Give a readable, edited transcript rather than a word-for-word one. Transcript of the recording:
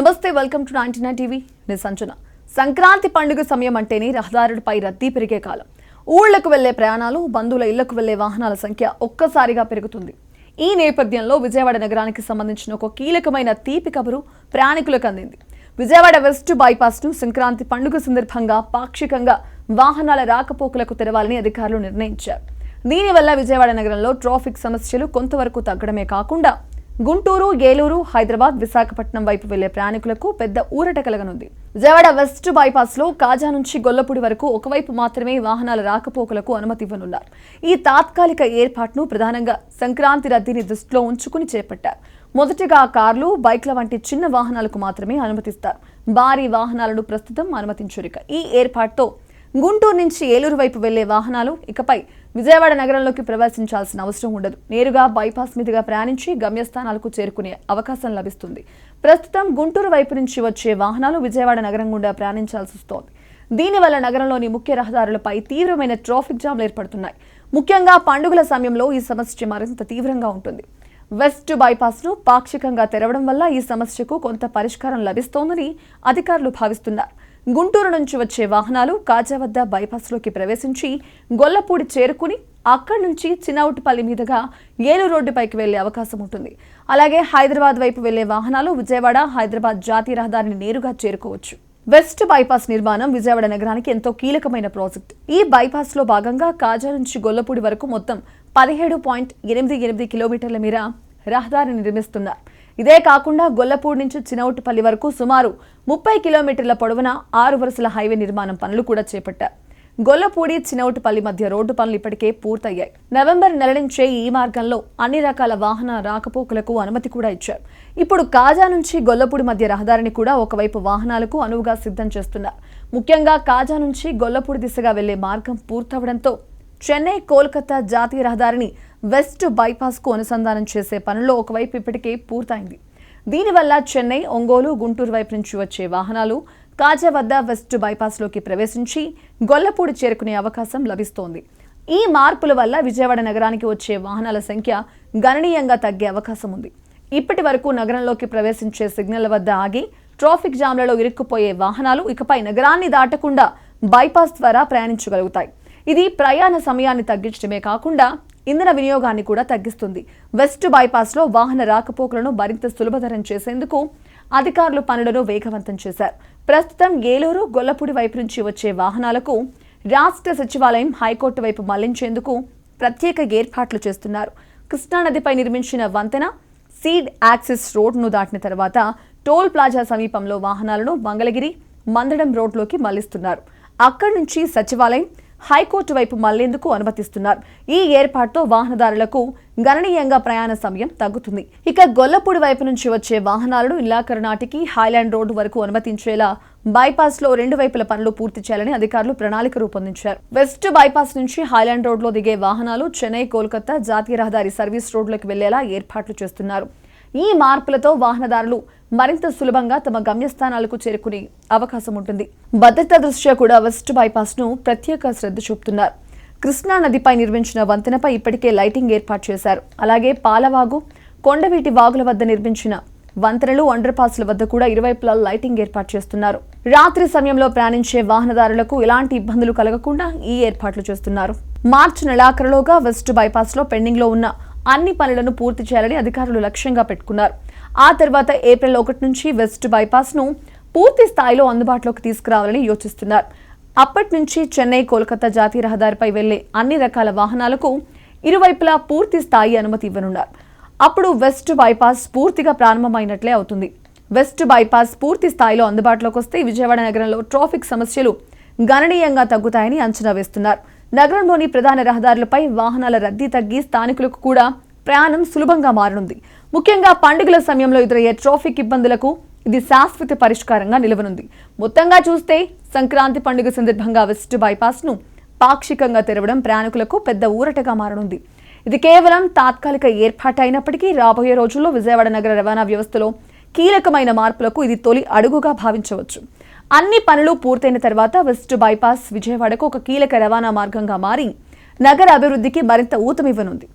నమస్తే, welcome to 99 TV. నేను సంజన. సంక్రాంతి పండుగ సమయం అంటేనే రహదారులపై రద్దీ పెరిగే కాలం. ఊళ్లకు వెళ్లే ప్రయాణాలు, బంధువుల ఇళ్లకు వెళ్లే వాహనాల సంఖ్య ఒక్కసారిగా పెరుగుతుంది. ఈ నేపథ్యంలో విజయవాడ నగరానికి సంబంధించిన ఒక కీలకమైన తీపి కబురు ప్రయాణికులకు అందింది. విజయవాడ వెస్ట్ బైపాస్ ను సంక్రాంతి పండుగ సందర్భంగా పాక్షికంగా వాహనాల రాకపోకలకు తెరవాలని అధికారులు నిర్ణయించారు. దీనివల్ల విజయవాడ నగరంలో ట్రాఫిక్ సమస్యలు కొంతవరకు తగ్గడమే కాకుండా గుంటూరు, ఏలూరు, హైదరాబాద్, విశాఖపట్నం వైపు వెళ్లే ప్రయాణికులకు పెద్ద ఊరట కలగనుంది. విజయవాడ వెస్ట్ బైపాస్ లో కాజా నుంచి గొల్లపూడి వరకు ఒకవైపు మాత్రమే వాహనాల రాకపోకలకు అనుమతి ఇవ్వనున్నారు. ఈ తాత్కాలిక ఏర్పాటును ప్రధానంగా సంక్రాంతి రద్దీని దృష్టిలో ఉంచుకుని చేపట్టారు. మొదటిగా కార్లు, బైక్ల వంటి చిన్న వాహనాలకు మాత్రమే అనుమతిస్తారు. భారీ వాహనాలను ప్రస్తుతం అనుమతించరు. ఈ ఏర్పాటుతో గుంటూరు నుంచి ఏలూరు వైపు వెళ్లే వాహనాలు ఇకపై విజయవాడ నగరంలోకి ప్రవేశించాల్సిన అవసరం ఉండదు. నేరుగా బైపాస్ మీదుగా ప్రయాణించి గమ్యస్థానాలకు చేరుకునే అవకాశం లభిస్తుంది. ప్రస్తుతం గుంటూరు వైపు నుంచి వచ్చే వాహనాలు విజయవాడ నగరం గుండా ప్రయాణించాల్సి వస్తోంది. దీనివల్ల నగరంలోని ముఖ్య రహదారులపై తీవ్రమైన ట్రాఫిక్ జామ్లు ఏర్పడుతున్నాయి. ముఖ్యంగా పండుగల సమయంలో ఈ సమస్య మరింత తీవ్రంగా ఉంటుంది. వెస్ట్ బైపాస్ ను పాక్షికంగా తెరవడం వల్ల ఈ సమస్యకు కొంత పరిష్కారం లభిస్తోందని అధికారులు భావిస్తున్నారు. గుంటూరు నుంచి వచ్చే వాహనాలు కాజా వద్ద బైపాస్లోకి ప్రవేశించి గొల్లపూడి చేరుకుని అక్కడి నుంచి చినౌటిపల్లి మీదుగా ఏలూరు రోడ్డుపైకి వెళ్లే అవకాశం ఉంటుంది. అలాగే హైదరాబాద్ వైపు వెళ్లే వాహనాలు విజయవాడ, హైదరాబాద్ జాతీయ రహదారిని నేరుగా చేరుకోవచ్చు. వెస్ట్ బైపాస్ నిర్మాణం విజయవాడ నగరానికి ఎంతో కీలకమైన ప్రాజెక్ట్. ఈ బైపాస్ లో భాగంగా కాజా నుంచి గొల్లపూడి వరకు మొత్తం 17.88 కిలోమీటర్ల మేర రహదారిని నిర్మిస్తున్నారు. ఇదే కాకుండా గొల్లపూడి నుంచి చినౌటిపల్లి వరకు సుమారు 30 కిలోమీటర్ల పొడవున 6 వరుసల హైవే నిర్మాణం పనులు కూడా చేపట్టారు. గొల్లపూడి, చినౌటిపల్లి మధ్య రోడ్డు పనులు ఇప్పటికే పూర్తయ్యాయి. నవంబర్ నెల నుంచే ఈ మార్గంలో అన్ని రకాల వాహన రాకపోకలకు అనుమతి కూడా ఇచ్చారు. ఇప్పుడు కాజా నుంచి గొల్లపూడి మధ్య రహదారిని కూడా ఒకవైపు వాహనాలకు అనువుగా సిద్ధం చేస్తున్నారు. ముఖ్యంగా కాజా నుంచి గొల్లపూడి దిశగా వెళ్లే మార్గం పూర్తవడంతో చెన్నై, కోల్కతా జాతీయ రహదారిని వెస్ట్ బైపాస్ కు అనుసంధానం చేసే పనుల్లో ఒకవైపు ఇప్పటికే పూర్తయింది. దీనివల్ల చెన్నై, ఒంగోలు, గుంటూరు వైపు నుంచి వచ్చే వాహనాలు కాజా వద్ద వెస్ట్ బైపాస్ లోకి ప్రవేశించి గొల్లపూడి చేరుకునే అవకాశం లభిస్తోంది. ఈ మార్పుల వల్ల విజయవాడ నగరానికి వచ్చే వాహనాల సంఖ్య గణనీయంగా తగ్గే అవకాశం ఉంది. ఇప్పటి వరకు నగరంలోకి ప్రవేశించే సిగ్నల్ వద్ద ఆగి ట్రాఫిక్ జామ్లలో ఇరుక్కుపోయే వాహనాలు ఇకపై నగరాన్ని దాటకుండా బైపాస్ ద్వారా ప్రయాణించగలుగుతాయి. ఇది ప్రయాణ సమయాన్ని తగ్గించడమే కాకుండా ఇంధన వినియోగాన్ని కూడా తగ్గిస్తుంది. వెస్ట్ బైపాస్ లో వాహన రాకపోకలను మరింత సులభతరం చేసేందుకు అధికారులు పనులను వేగవంతం చేశారు. ప్రస్తుతం ఏలూరు, గొల్లపూడి వైపు నుంచి వచ్చే వాహనాలకు రాష్ట్ర సచివాలయం, హైకోర్టు వైపు మళ్లించేందుకు ప్రత్యేక ఏర్పాట్లు చేస్తున్నారు. కృష్ణానదిపై నిర్మించిన వంతెన, సీడ్ యాక్సిస్ రోడ్ను దాటిన తర్వాత టోల్ ప్లాజా సమీపంలో వాహనాలను మంగళగిరి, మందడం రోడ్లోకి మళ్లిస్తున్నారు. అక్కడి నుంచి సచివాలయం, హైకోర్టు వైపు మళ్లేందుకు అనుమతిస్తున్నారు. ఈ ఏర్పాటుతో వాహనదారులకు గణనీయంగా ప్రయాణ సమయం తగ్గుతుంది. ఇక గొల్లపూడి వైపు నుంచి వచ్చే వాహనాలను ఇలాఖరు నాటికి హైలాండ్ రోడ్డు వరకు అనుమతించేలా బైపాస్ లో 2 వైపుల పనులు పూర్తి చేయాలని అధికారులు ప్రణాళిక రూపొందించారు. వెస్ట్ బైపాస్ నుంచి హైలాండ్ రోడ్ లో దిగే వాహనాలు చెన్నై, కోల్కతా జాతీయ రహదారి సర్వీస్ రోడ్లోకి వెళ్లేలా ఏర్పాట్లు చేస్తున్నారు. ఈ మార్పులతో వాహనదారులు మరింత సులభంగా తమ గమ్యస్థానాలకు చేరుకునే అవకాశం ఉంటుంది. భద్రతా దృష్ట్యా కూడా వెస్ట్ బైపాస్ ను ప్రత్యేక శ్రద్ధ చూపుతున్నారు. కృష్ణా నదిపై నిర్మించిన వంతెనపై ఇప్పటికే లైటింగ్ ఏర్పాటు చేశారు. అలాగే పాలవాగు, కొండవీటి వాగుల వద్ద నిర్మించిన వంతెనలు, అండర్ పాస్ల వద్ద కూడా ఇరువైపులా లైటింగ్ ఏర్పాటు చేస్తున్నారు. రాత్రి సమయంలో ప్రయాణించే వాహనదారులకు ఎలాంటి ఇబ్బందులు కలగకుండా ఈ ఏర్పాట్లు చేస్తున్నారు. మార్చి నెలాఖరులోగా వెస్ట్ బైపాస్ లో పెండింగ్ లో ఉన్న అన్ని పనులను పూర్తి చేయాలని అధికారులు లక్ష్యంగా పెట్టుకున్నారు. ఆ తర్వాత ఏప్రిల్ 1 నుంచి వెస్ట్ బైపాస్ ను పూర్తి స్థాయిలో అందుబాటులోకి తీసుకురావాలని యోచిస్తున్నారు. అప్పటి నుంచి చెన్నై, కోల్కతా జాతీయ రహదారిపై వెళ్లే అన్ని రకాల వాహనాలకు ఇరువైపులా పూర్తి స్థాయి అనుమతి ఇవ్వనున్నారు. అప్పుడు వెస్ట్ బైపాస్ పూర్తిగా ప్రారంభమైనట్లే అవుతుంది. వెస్ట్ బైపాస్ పూర్తి స్థాయిలో అందుబాటులోకి వస్తే విజయవాడ నగరంలో ట్రాఫిక్ సమస్యలు గణనీయంగా తగ్గుతాయని అంచనా వేస్తున్నారు. నగరంలోని ప్రధాన రహదారులపై వాహనాల రద్దీ తగ్గి స్థానికులకు కూడా ప్రయాణం సులభంగా మారనుంది. ముఖ్యంగా పండుగల సమయంలో ఎదురయ్యే ట్రాఫిక్ ఇబ్బందులకు ఇది శాశ్వత పరిష్కారంగా నిలవనుంది. మొత్తంగా చూస్తే సంక్రాంతి పండుగ సందర్భంగా వెస్ట్ బైపాస్ ను పాక్షికంగా తెరవడం ప్రయాణికులకు పెద్ద ఊరటగా మారనుంది. ఇది కేవలం తాత్కాలిక ఏర్పాటు అయినప్పటికీ రాబోయే రోజుల్లో విజయవాడ నగర రవాణా వ్యవస్థలో కీలకమైన మార్పులకు ఇది తొలి అడుగుగా భావించవచ్చు. అన్ని పనులు పూర్తయిన తర్వాత వెస్ట్ బైపాస్ విజయవాడకు ఒక కీలక రవాణా మార్గంగా మారి నగర అభివృద్ధికి మరింత ఊతమివ్వనుంది.